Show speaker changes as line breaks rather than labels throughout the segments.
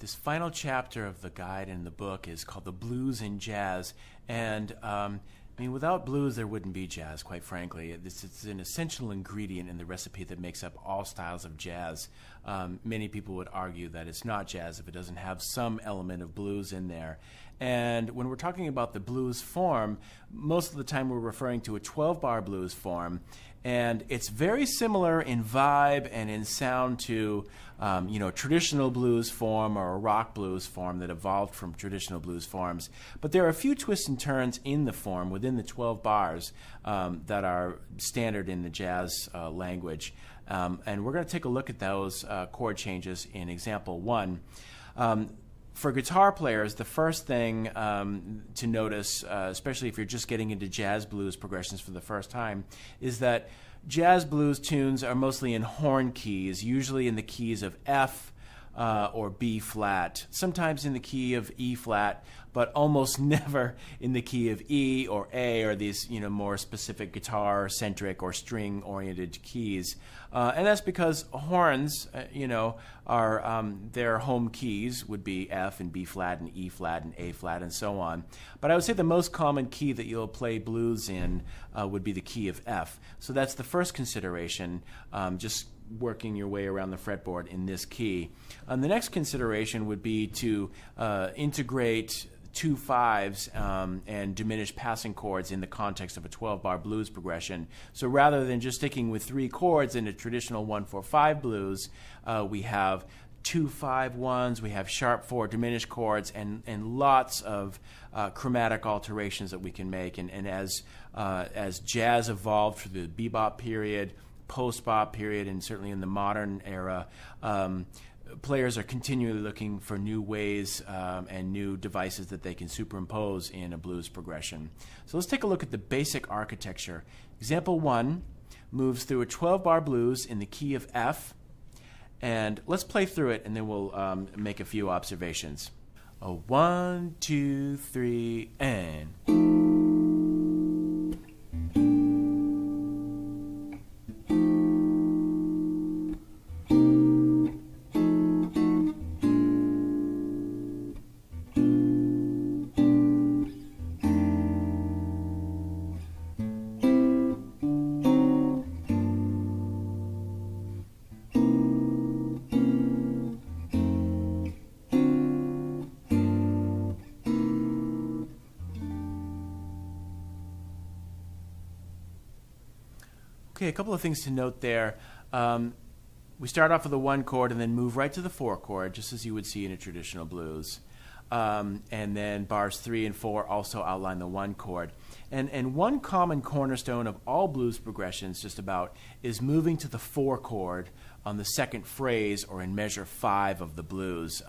This final chapter of the guide and the book is called The Blues in Jazz. And without blues, there wouldn't be jazz, quite frankly. This is an essential ingredient in the recipe that makes up all styles of jazz. Many people would argue that it's not jazz if it doesn't have some element of blues in there. And when we're talking about the blues form, most of the time we're referring to a 12-bar blues form. And it's very similar in vibe and in sound to traditional blues form or a rock blues form that evolved from traditional blues forms. But there are a few twists and turns in the form within the 12 bars that are standard in the jazz language. And we're going to take a look at those chord changes in example 1. For guitar players, the first thing to notice, especially if you're just getting into jazz blues progressions for the first time, is that jazz blues tunes are mostly in horn keys, usually in the keys of F or B flat, sometimes in the key of E flat, but almost never in the key of E or A or these more specific guitar-centric or string-oriented keys. And that's because horns, are their home keys would be F and B flat and E flat and A flat and so on. But I would say the most common key that you'll play blues in would be the key of F. So that's the first consideration, just working your way around the fretboard in this key. The next consideration would be to integrate 2 5s and diminished passing chords in the context of a 12-bar blues progression. So rather than just sticking with 3 chords in a traditional 1-4-5 blues, we have 2 5 1s, we have sharp 4 diminished chords, and lots of chromatic alterations that we can make. And as jazz evolved through the bebop period, post-bop period, and certainly in the modern era, players are continually looking for new ways and new devices that they can superimpose in a blues progression. So let's take a look at the basic architecture. Example 1 moves through a 12-bar blues in the key of F, and let's play through it and then we'll make a few observations. 1, 2, 3, and... Okay, a couple of things to note there. We start off with a 1 chord and then move right to the 4 chord, just as you would see in a traditional blues. And then bars 3 and 4 also outline the 1 chord. And one common cornerstone of all blues progressions, just about, is moving to the 4 chord on the second phrase or in measure 5 of the blues.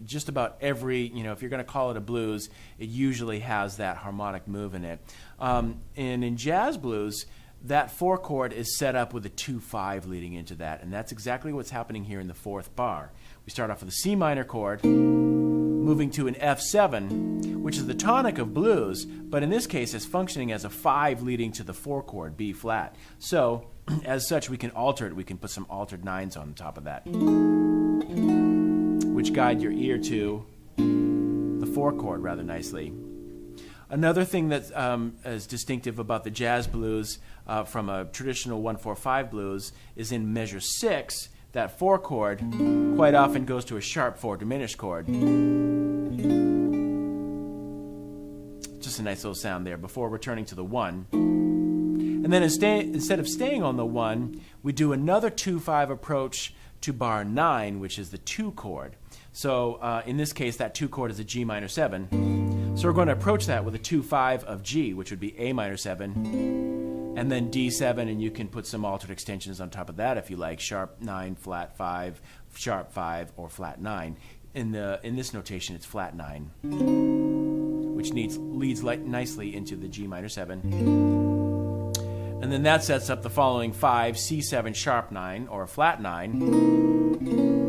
Just about every, if you're going to call it a blues, it usually has that harmonic move in it. And in jazz blues, that 4 chord is set up with a 2-5 leading into that, and that's exactly what's happening here in the 4th bar. We start off with a C minor chord, moving to an F7, which is the tonic of blues, but in this case is functioning as a 5 leading to the 4 chord, B flat. So, as such, we can alter it. We can put some altered 9s on top of that, which guide your ear to the 4 chord rather nicely. Another thing that is distinctive about the jazz blues from a traditional 1-4-5 blues is in measure 6, that 4 chord quite often goes to a sharp 4 diminished chord. Just a nice little sound there before returning to the 1. And then instead of staying on the 1, we do another 2-5 approach to bar 9, which is the 2 chord. So in this case, that 2 chord is a G minor 7. So we're going to approach that with a 2-5 of G, which would be A minor 7, and then D7, and you can put some altered extensions on top of that if you like, sharp 9, flat 5, sharp 5, or flat 9. In this notation, it's flat 9, which leads nicely into the G minor 7. And then that sets up the following 5, C7, sharp 9, or a flat 9.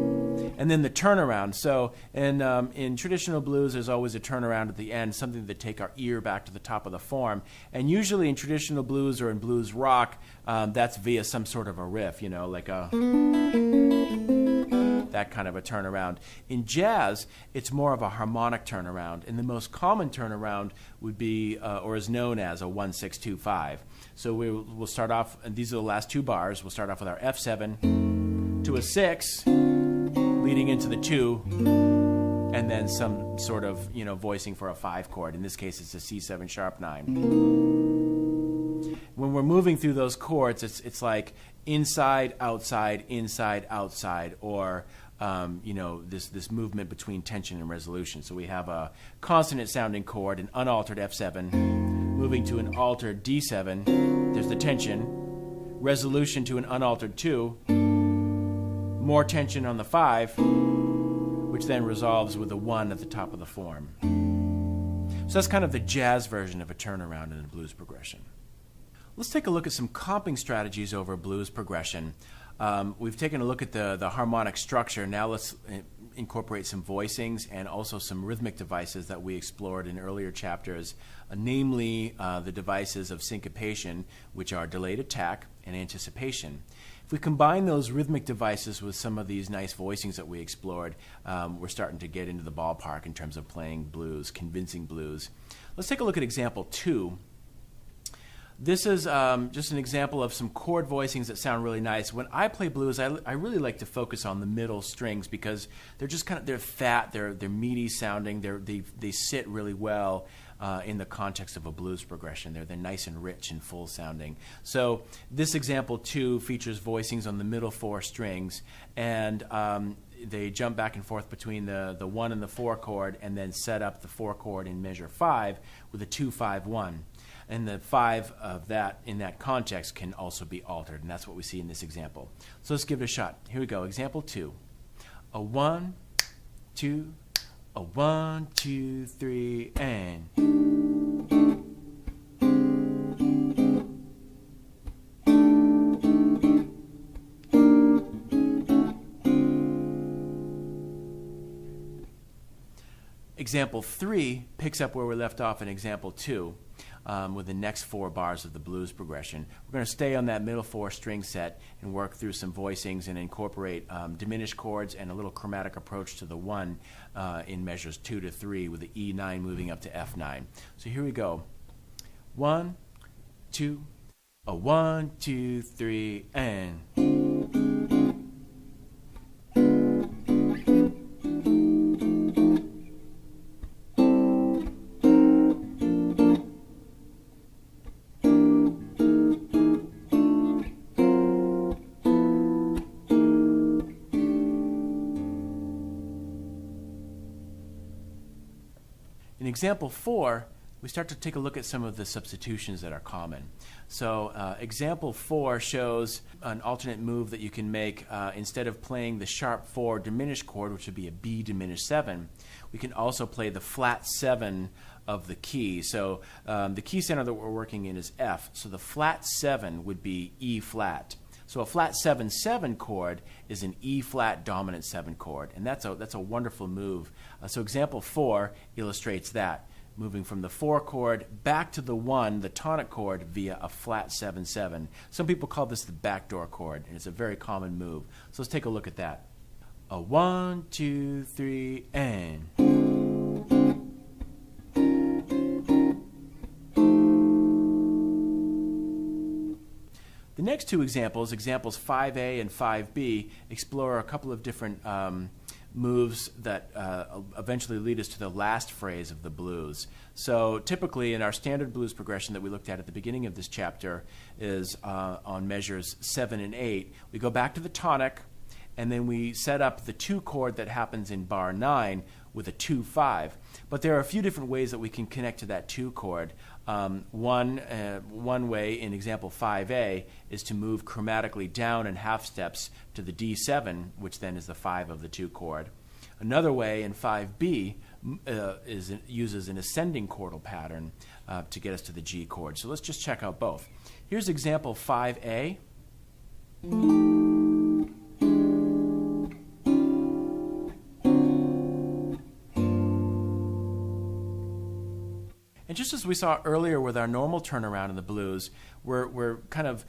And then the turnaround. So in traditional blues, there's always a turnaround at the end, something to take our ear back to the top of the form. And usually in traditional blues or in blues rock, that's via some sort of a riff, like a... that kind of a turnaround. In jazz, it's more of a harmonic turnaround, and the most common turnaround would be, or is known as, a 1-6-2-5. So we'll start off, and these are the last two bars. We'll start off with our F7 to a 6, leading into the 2, and then some sort of, voicing for a 5 chord. In this case, it's a C7 sharp 9. When we're moving through those chords, it's like inside, outside, or this movement between tension and resolution. So we have a consonant sounding chord, an unaltered F7, moving to an altered D7. There's the tension, resolution to an unaltered 2, more tension on the 5, which then resolves with a 1 at the top of the form. So that's kind of the jazz version of a turnaround in the blues progression. Let's take a look at some comping strategies over blues progression. We've taken a look at the harmonic structure. Now let's incorporate some voicings and also some rhythmic devices that we explored in earlier chapters, namely the devices of syncopation, which are delayed attack and anticipation. If we combine those rhythmic devices with some of these nice voicings that we explored, we're starting to get into the ballpark in terms of playing blues, convincing blues. Let's take a look at example 2. This is just an example of some chord voicings that sound really nice. When I play blues, I really like to focus on the middle strings because they're just they're fat, they're meaty sounding, they sit really well in the context of a blues progression. They're nice and rich and full sounding. So this example 2 features voicings on the middle 4 strings, and they jump back and forth between the 1 and the 4 chord, and then set up the 4 chord in measure 5 with a 2-5-1. And the 5 of that in that context can also be altered, and that's what we see in this example. So let's give it a shot. Here we go. Example 2. A 1, 2, a 1, 2, 3, and. Example 3 picks up where we left off in example 2. With the next 4 bars of the blues progression. We're going to stay on that middle 4 string set and work through some voicings and incorporate diminished chords and a little chromatic approach to the 1 in measures 2 to 3 with the E9 moving up to F9. So here we go. 1, 2, a 1, 2, 3, and. In example 4, we start to take a look at some of the substitutions that are common. So example 4 shows an alternate move that you can make. Instead of playing the sharp 4 diminished chord, which would be a B diminished 7, we can also play the flat 7 of the key. So the key center that we're working in is F. So the flat 7 would be E flat. So a flat 7-7 chord is an E flat dominant 7 chord, and that's a wonderful move. So example 4 illustrates that, moving from the 4 chord back to the 1, the tonic chord, via a flat 7-7. Some people call this the backdoor chord, and it's a very common move. So let's take a look at that. A 1, 2, 3, and. The next 2 examples, examples 5A and 5B, explore a couple of different moves that eventually lead us to the last phrase of the blues. So typically in our standard blues progression that we looked at the beginning of this chapter is on measures 7 and 8. We go back to the tonic, and then we set up the 2 chord that happens in bar 9 with a 2-5. But there are a few different ways that we can connect to that 2 chord. One way in example 5A is to move chromatically down in half steps to the D7, which then is the 5 of the 2 chord. Another way in 5B uses an ascending chordal pattern to get us to the G chord. So let's just check out both. Here's example 5A. And just as we saw earlier with our normal turnaround in the blues, we're kind of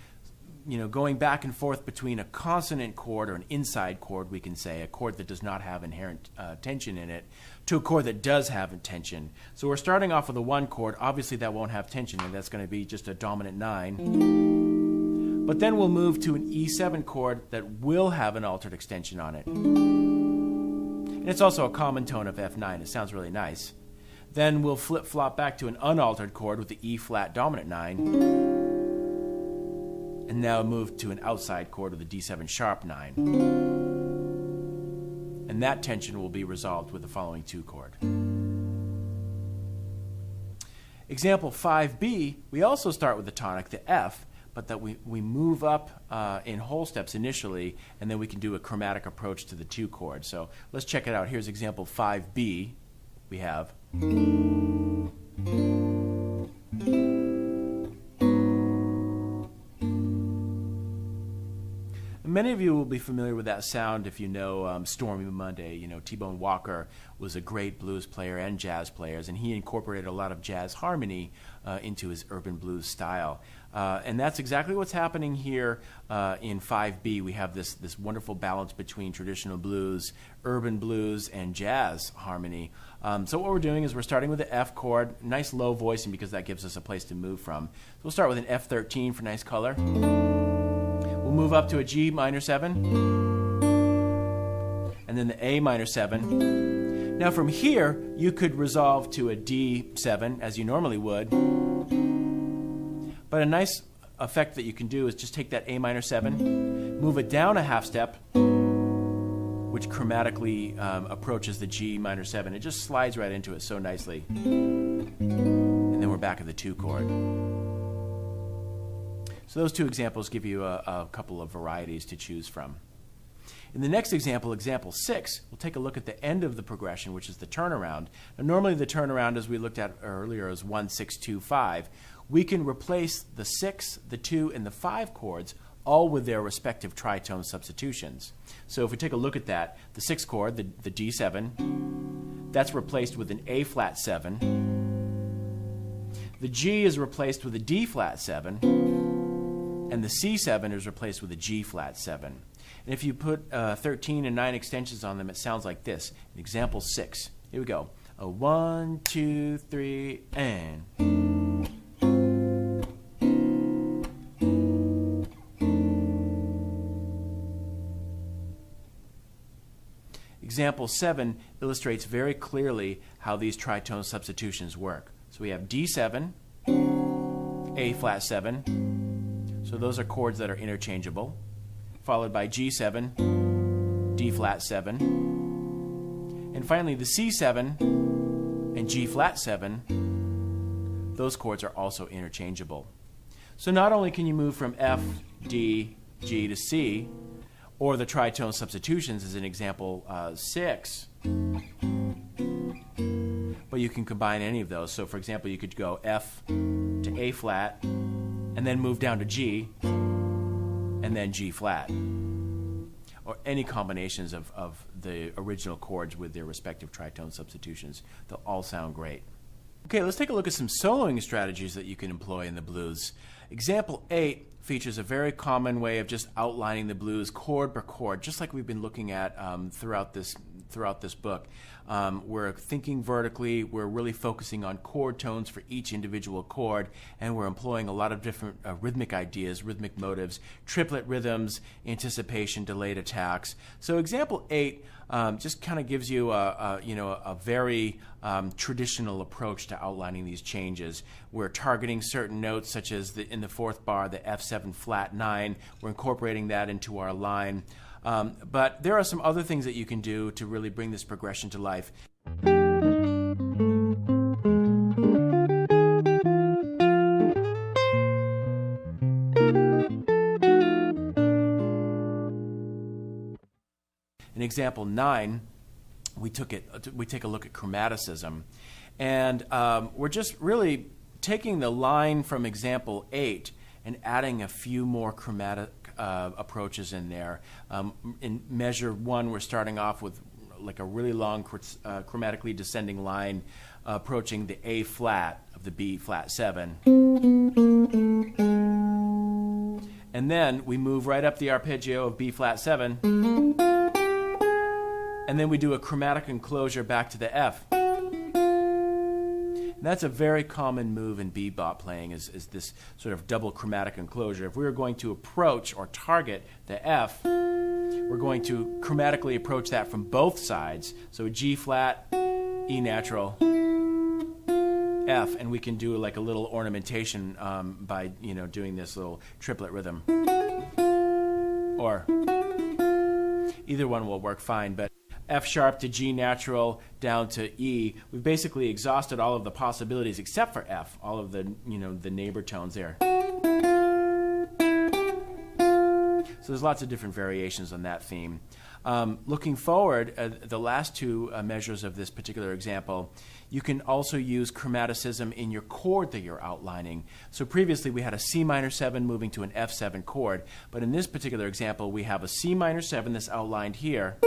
going back and forth between a consonant chord or an inside chord, we can say, a chord that does not have inherent tension in it, to a chord that does have tension. So we're starting off with a 1 chord. Obviously that won't have tension, and that's going to be just a dominant 9. But then we'll move to an E7 chord that will have an altered extension on it. And it's also a common tone of F9. It sounds really nice. Then we'll flip-flop back to an unaltered chord with the E flat dominant 9. And now move to an outside chord with a D7 sharp 9. And that tension will be resolved with the following 2 chord. Example 5B, we also start with the tonic, the F, but that we move up in whole steps initially, and then we can do a chromatic approach to the 2 chord. So let's check it out. Here's example 5B. We have. Many of you will be familiar with that sound if you know Stormy Monday. T-Bone Walker was a great blues player and jazz player, and he incorporated a lot of jazz harmony into his urban blues style. And that's exactly what's happening here in 5B. We have this wonderful balance between traditional blues, urban blues, and jazz harmony. So what we're doing is we're starting with the F chord, nice low voicing because that gives us a place to move from. So we'll start with an F13 for nice color. We'll move up to a G minor 7, and then the A minor 7. Now from here, you could resolve to a D7 as you normally would, but a nice effect that you can do is just take that A minor 7, move it down a half step, which chromatically approaches the G minor 7. It just slides right into it so nicely. And then we're back at the 2 chord. So those 2 examples give you a couple of varieties to choose from. In the next example, example 6, we'll take a look at the end of the progression, which is the turnaround. Now, normally the turnaround, as we looked at earlier, is 1, 6, 2, 5. We can replace the 6, the 2, and the 5 chords all with their respective tritone substitutions. So if we take a look at that, the 6th chord, the D7, that's replaced with an A flat 7. The G is replaced with a D flat 7. And the C7 is replaced with a G flat 7. And if you put 13 and 9 extensions on them, it sounds like this. Example 6. Here we go. A 1, 2, 3, and. Example 7 illustrates very clearly how these tritone substitutions work. So we have D7, A flat 7. So those are chords that are interchangeable, followed by G7, D flat 7, and finally the C7 and G flat 7, those chords are also interchangeable. So not only can you move from F, D, G to C, or the tritone substitutions as in example 6, but you can combine any of those. So for example, you could go F to A flat, and then move down to G, and then G flat. Or any combinations of the original chords with their respective tritone substitutions. They'll all sound great. Okay, let's take a look at some soloing strategies that you can employ in the blues. Example 8 features a very common way of just outlining the blues chord per chord, just like we've been looking at throughout this book. We're thinking vertically, we're really focusing on chord tones for each individual chord, and we're employing a lot of different rhythmic ideas, rhythmic motives, triplet rhythms, anticipation, delayed attacks. So example 8 just kind of gives you a very traditional approach to outlining these changes. We're targeting certain notes, such as in the 4th bar, the F7 flat 9. We're incorporating that into our line. But there are some other things that you can do to really bring this progression to life. In example 9, we take a look at chromaticism, and we're just really taking the line from example 8 and adding a few more chromatic approaches in there. In measure 1, we're starting off with like a really long chromatically descending line approaching the A flat of the B flat 7. And then we move right up the arpeggio of B flat 7. And then we do a chromatic enclosure back to the F. And that's a very common move in bebop playing, is this sort of double chromatic enclosure. If we were going to approach or target the F, we're going to chromatically approach that from both sides. So G flat, E natural, F, and we can do like a little ornamentation by doing this little triplet rhythm. Or either one will work fine, but F sharp to G natural down to E, we've basically exhausted all of the possibilities except for F, all of the the neighbor tones there. So there's lots of different variations on that theme. Looking forward, the last two measures of this particular example, you can also use chromaticism in your chord that you're outlining. So previously we had a C minor 7 moving to an F7 chord, but in this particular example we have a C minor 7 that's outlined here,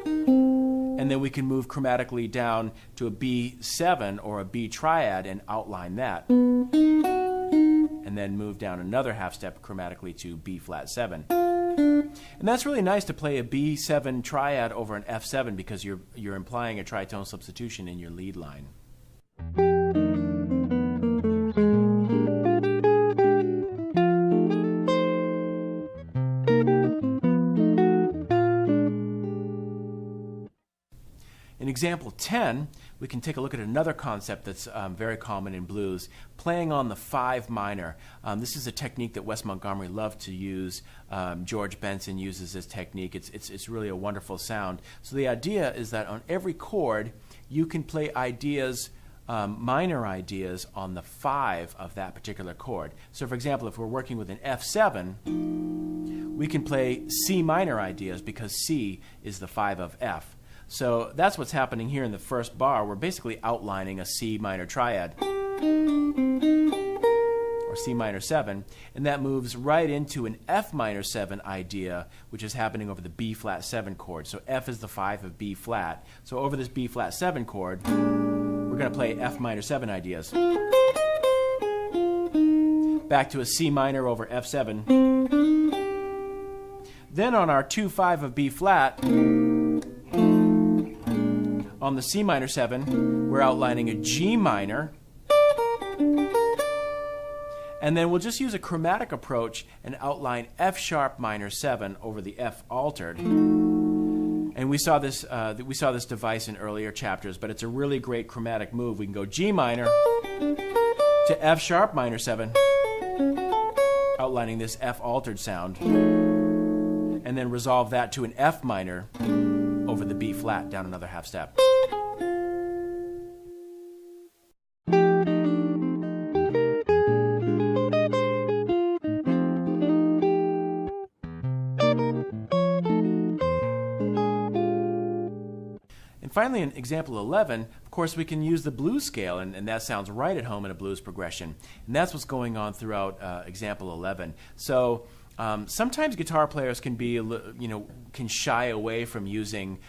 and then we can move chromatically down to a B7 or a B triad and outline that, and then move down another half step chromatically to B flat 7. And that's really nice to play a B7 triad over an F7 because you're implying a tritone substitution in your lead line. In example 10, we can take a look at another concept that's very common in blues, playing on the 5 minor. This is a technique that Wes Montgomery loved to use. George Benson uses this technique. It's really a wonderful sound. So the idea is that on every chord, you can play ideas, minor ideas, on the 5 of that particular chord. So for example, if we're working with an F7, we can play C minor ideas because C is the 5 of F. So that's what's happening here in the first bar. We're basically outlining a C minor triad, or C minor 7, and that moves right into an F minor 7 idea, which is happening over the B flat 7 chord. So F is the 5 of B flat. So over this B flat 7 chord, we're going to play F minor 7 ideas. Back to a C minor over F7. Then on our 2-5 of B flat, on the C minor 7, we're outlining a G minor. And then we'll just use a chromatic approach and outline F sharp minor 7 over the F altered. And we saw this device in earlier chapters, but it's a really great chromatic move. We can go G minor to F sharp minor 7, outlining this F altered sound, and then resolve that to an F minor over the B flat down another half step. And finally, in example 11, of course, we can use the blues scale, and that sounds right at home in a blues progression. And that's what's going on throughout example 11. So sometimes guitar players can be, can shy away from using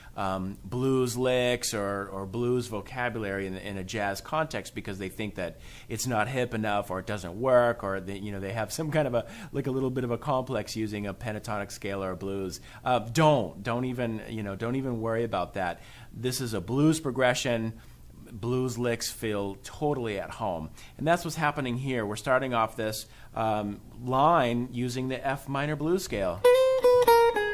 blues licks or blues vocabulary in a jazz context because they think that it's not hip enough or it doesn't work, or they have some kind of a little bit of a complex using a pentatonic scale or blues. Don't even worry about that. This is a blues progression. Blues licks feel totally at home. And that's what's happening here. We're starting off this line using the F minor blues scale.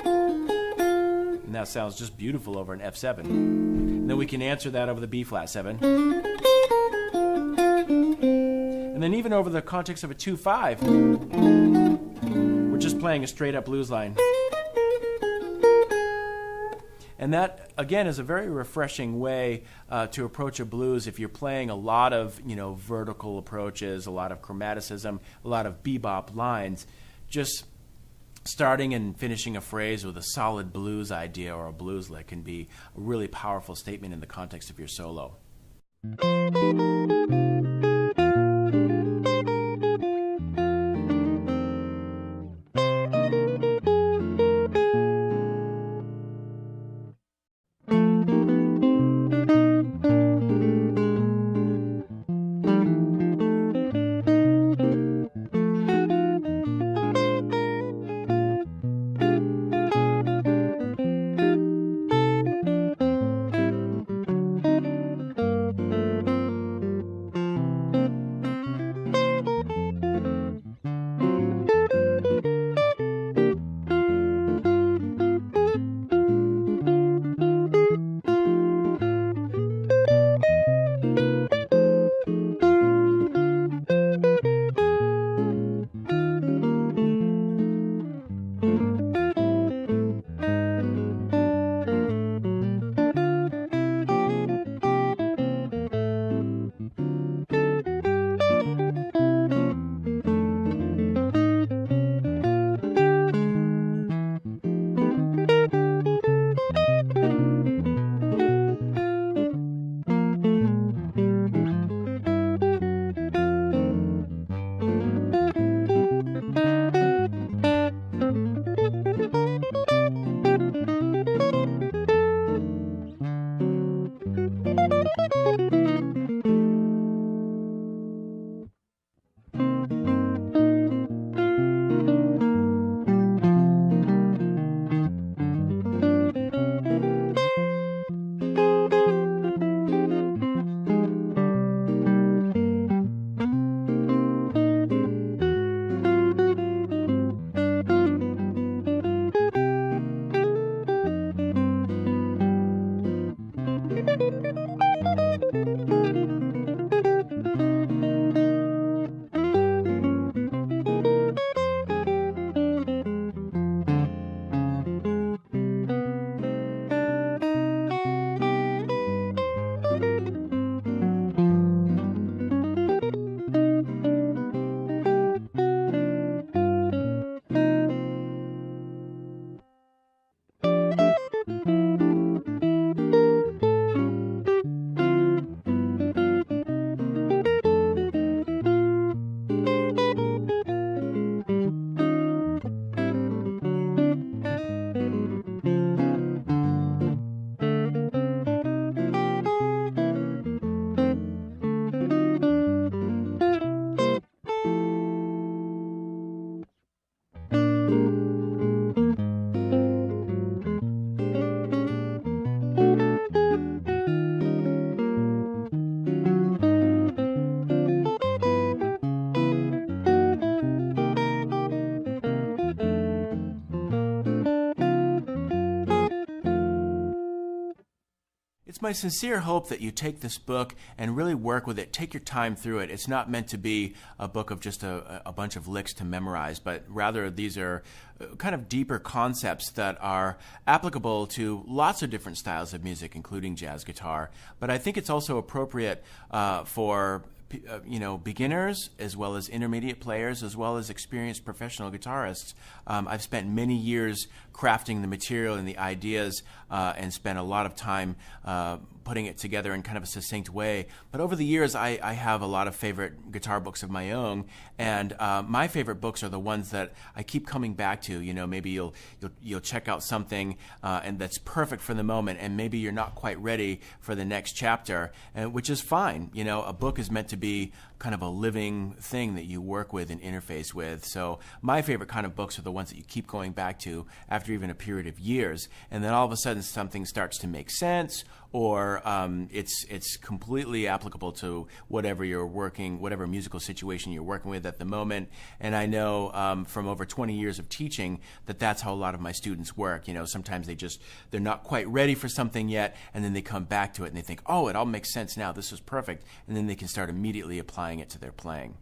And that sounds just beautiful over an F7. And then we can answer that over the B flat 7. And then even over the context of a 2-5, we're just playing a straight up blues line. And that, again, is a very refreshing way to approach a blues if you're playing a lot of, vertical approaches, a lot of chromaticism, a lot of bebop lines. Just starting and finishing a phrase with a solid blues idea or a blues lick can be a really powerful statement in the context of your solo. It's my sincere hope that you take this book and really work with it. Take your time through it. It's not meant to be a book of just a bunch of licks to memorize, but rather these are kind of deeper concepts that are applicable to lots of different styles of music, including jazz guitar. But I think it's also appropriate for beginners as well as intermediate players as well as experienced professional guitarists. I've spent many years crafting the material and the ideas and spent a lot of time putting it together in kind of a succinct way. But over the years, I have a lot of favorite guitar books of my own, and my favorite books are the ones that I keep coming back to. Maybe you'll check out something and that's perfect for the moment, and maybe you're not quite ready for the next chapter, which is fine. A book is meant to be kind of a living thing that you work with and interface with. So my favorite kind of books are the ones that you keep going back to after even a period of years, and then all of a sudden something starts to make sense, or it's completely applicable to whatever musical situation you're working with at the moment. And I know from over 20 years of teaching that's how a lot of my students work. Sometimes they're not quite ready for something yet, and then they come back to it and they think, oh, it all makes sense now. This is perfect, and then they can start immediately applying it to their playing.